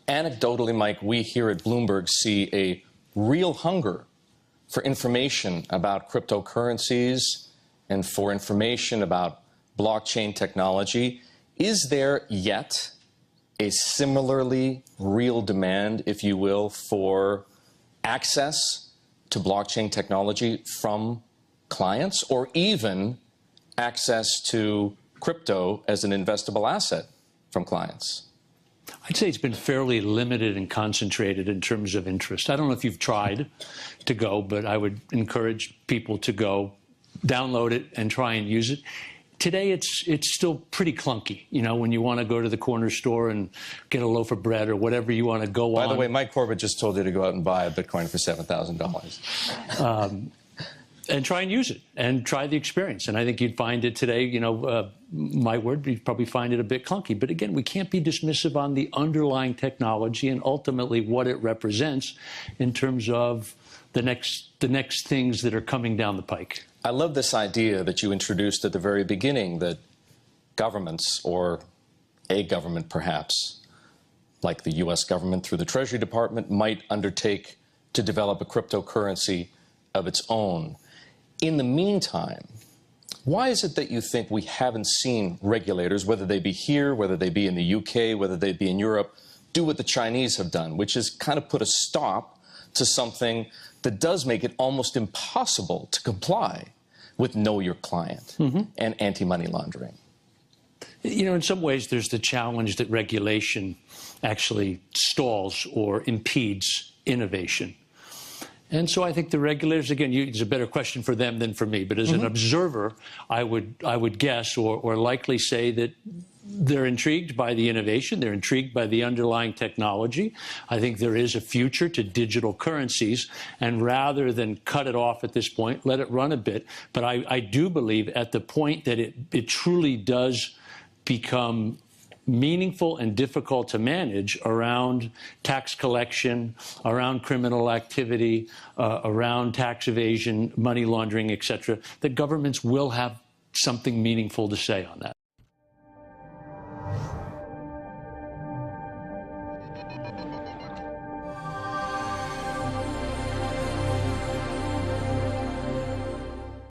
Anecdotally, Mike, we here at Bloomberg see a real hunger for information about cryptocurrencies and for information about blockchain technology. Is there yet a similarly real demand, if you will, for access to blockchain technology from clients, or even access to crypto as an investable asset from clients? I'd say it's been fairly limited and concentrated in terms of interest. I don't know if you've tried to go, but I would encourage people to go, download it, and try and use it. Today, it's still pretty clunky. You know, when you want to go to the corner store and get a loaf of bread or whatever you want to go on. By the way, Mike Corbett just told you to go out and buy a Bitcoin for $7,000. And try and use it and try the experience. And I think you'd find it today, you know, my word, you'd probably find it a bit clunky. But again, we can't be dismissive on the underlying technology and ultimately what it represents in terms of the next things that are coming down the pike. I love this idea that you introduced at the very beginning, that governments, or a government perhaps, like the U.S. government through the Treasury Department, might undertake to develop a cryptocurrency of its own. In the meantime, why is it that you think we haven't seen regulators, whether they be here, whether they be in the UK, whether they be in Europe, do what the Chinese have done, which is kind of put a stop to something that does make it almost impossible to comply with Know Your Client and anti-money laundering? You know, in some ways, there's the challenge that regulation actually stalls or impedes innovation. And so I think the regulators, again, it's a better question for them than for me, but as an observer, I would guess or likely say that they're intrigued by the innovation. They're intrigued by the underlying technology. I think there is a future to digital currencies, and rather than cut it off at this point, let it run a bit. But I do believe at the point that it truly does become meaningful and difficult to manage around tax collection, around criminal activity, around tax evasion, money laundering, etc., that governments will have something meaningful to say on that.